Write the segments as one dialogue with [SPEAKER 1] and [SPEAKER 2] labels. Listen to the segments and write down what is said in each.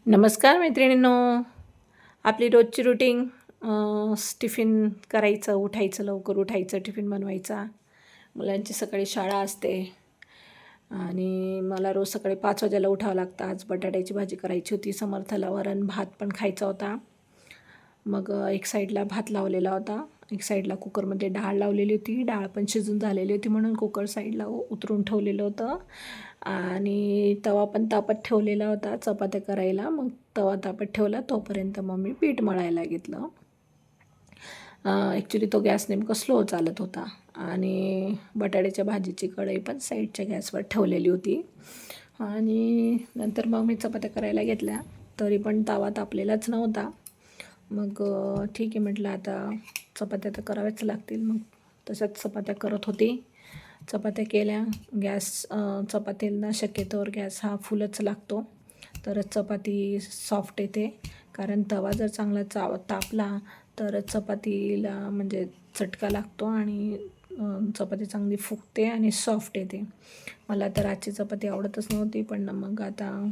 [SPEAKER 1] नमस्कार मैत्रिणींनो. आपली रोजची रुटीन टिफिन करायचं, उठायचं, लवकर उठायचं, टिफिन बनवायचा. मुलांची सकाळी शाळा असते आणि मला रोज सकाळी 5 वाजायला उठावं लागतं. आज बटाट्याची भाजी करायची होती. समर्थला वरण भात पण खायचा होता. मग एक साईडला भात लावलेला होता, एक साईडला कुकरमध्ये डाळ लावलेली होती. डाळ पण शिजून झालेली होती म्हणून कुकर साईडला उतरून ठेवलेलं होतं आणि तवा पण तापत ठेवलेला होता चपात्या करायला. मग तवा तापत ठेवला तोपर्यंत मग मी पीठ मळायला घेतलं. ॲक्च्युली तो गॅस नेमका स्लो चालत होता आणि बटाट्याच्या भाजीची कढई पण साईडच्या गॅसवर ठेवलेली होती. आणि नंतर मग मी चपात्या करायला घेतल्या, तरी पण तवा तापलेलाच नव्हता. मग ठीक आहे म्हटलं, आता चपात्या तर कराव्याच लागतील. मग तशाच चपात्या करत होती. चपात्या केल्या. चपातीला शक्यतोवर गॅस हा फुलच लागतो, तरच चपाती सॉफ्ट येते. कारण तवा जर चांगला तापला तरच चपातीला म्हणजे चटका लागतो आणि चपाती चांगली फुगते आणि सॉफ्ट येते. मला तर आजची चपाती आवडतच नव्हती, पण मग आता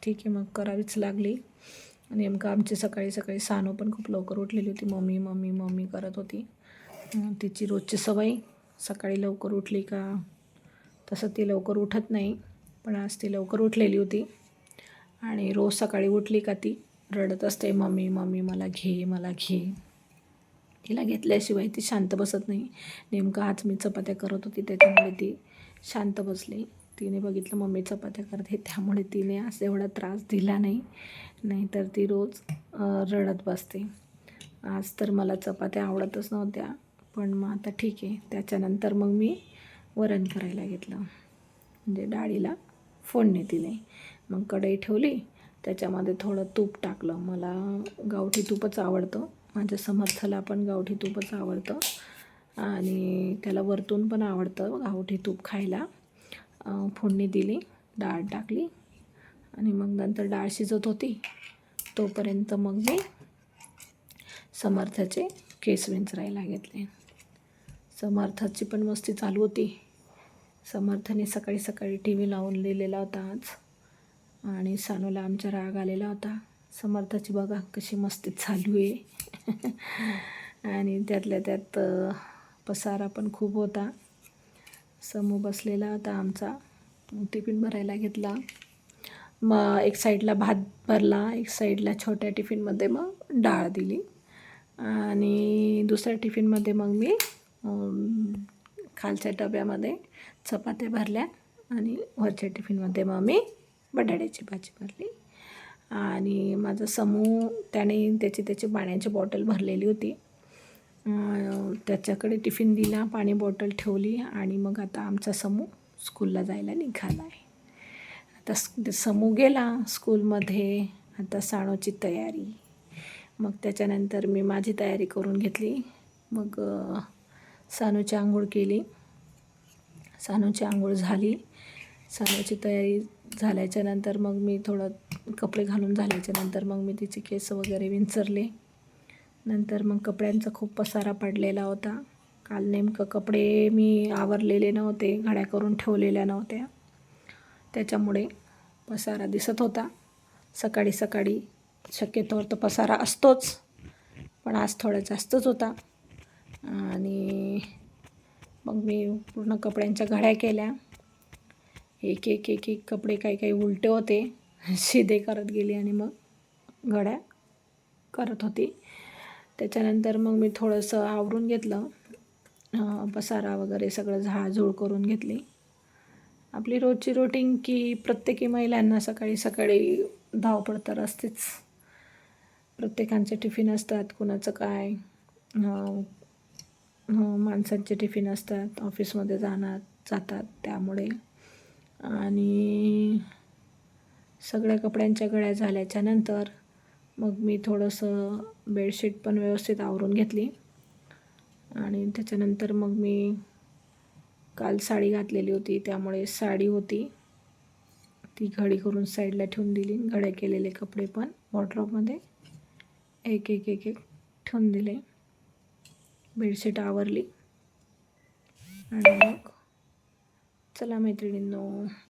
[SPEAKER 1] ठीक आहे, मग करावीच लागली. नेमकं आमची सकाळी सकाळी सानू पण खूप लवकर उठलेली होती. मम्मी मम्मी मम्मी करत होती. तिची रोजची सवय सकाळी लवकर उठली का, तसं ती लवकर उठत नाही, पण आज ती लवकर उठलेली होती आणि रोज सकाळी उठली का ती रडत असते, मम्मी मम्मी मला घे मला घे. तिला घेतल्याशिवाय ती शांत बसत नाही. नेमकं आज मी चपात्या करत होती त्याच्यामुळे ती शांत बसली. तिने बघितलं मम्मी चपात्या करत आहे, त्यामुळे तिने असं एवढा त्रास दिला नाही, नाहीतर ती रोज रडत बसते. आज तर मला चपात्या आवडतच नव्हत्या, पण मग आता ठीक आहे. त्याच्यानंतर मग मी वरण करायला घेतलं, म्हणजे डाळीला फोडणी दिली. मग कढई ठेवली, त्याच्यामध्ये थोडं तूप टाकलं. मला गावठी तूपच आवडतं, माझ्या समर्थला पण गावठी तूपच आवडतं आणि त्याला वरतून पण आवडतं गावठी तूप खायला. फोडणी दिली, डाळ टाकली आणि मग नंतर डाळ शिजत होती तोपर्यंत मग मी समर्थाचे केस विंचरायला घेतले. समर्थाची पण मस्ती चालू होती. समर्थने सकाळी सकाळी टी व्ही लावून लिहिलेला होता आज आणि सानूला आमच्या राग आलेला होता. समर्थाची बघा कशी मस्ती चालू आहे. आणि त्यातल्या त्यात पसारा पण खूप होता. समू बसलेला होता आमचा. टिफिन भरायला घेतला. मग एक साईडला भात भरला, एक साईडला छोट्या टिफिनमध्ये मग डाळ दिली आणि दुसऱ्या टिफिनमध्ये मग मी खालच्या डब्यामध्ये चपात्या भरल्या आणि वरच्या टिफिनमध्ये मग मी बटाट्याची भाजी भरली. आणि माझा समूह त्याने त्याची पाण्याची बॉटल भरलेली होती, त्याच्याकडे टिफिन दिला, पाणी बॉटल ठेवली आणि मग आता आमचा समूह स्कूलला जायला निघाला आहे. आता समूह गेला स्कूलमध्ये. आता सानूची तयारी. मग त्याच्यानंतर मी माझी तयारी करून घेतली. मग सानूची आंघोळ केली. सानूची आंघोळ झाली. सानूची तयारी झाल्याच्यानंतर मग मी थोडं कपडे घालून झाल्याच्यानंतर मग मी तिचे केस वगैरे विंचरले. नंतर मग कपड्यांचा खूप पसारा पडलेला होता. काल नेमकं कपडे मी आवरलेले नव्हते, घड्या करून ठेवलेल्या नव्हत्या, त्याच्यामुळे पसारा दिसत होता. सकाळी सकाळी शक्यतोवर तर पसारा असतोच, पण आज थोडा जास्तच होता. आणि मग मी पूर्ण कपड्यांच्या घड्या केल्या. एक एक एक एक कपडे काही काही उलटे होते, शिदे करत गेली आणि मग घड्या करत होती. त्याच्यानंतर मग मी थोडंसं आवरून घेतलं, पसारा वगैरे सगळं झाडझूड करून घेतली. आपली रोजची रुटीन की प्रत्येकी महिलांना सकाळी सकाळी धावपळ तर असतेच. प्रत्येकांचे टिफिन असतात, कुणाचं काय, माणसांचे टिफिन असतात, ऑफिसमध्ये जातात, त्यामुळे. आणि सगळ्या कपड्यांच्या घड्या झाल्याच्यानंतर मग मी थोडंसं बेडशीट पण व्यवस्थित आवरून घेतली आणि त्याच्यानंतर मग मी काल साडी घातलेली होती, त्यामुळे साडी होती ती घडी करून साईडला ठेवून दिली. घड्या केलेले कपडे पण वॉर्डरोबमध्ये एक एक एक एक ठेवून दिले. बेडशीट आवरली आणि मग चला मैत्रिणींनो,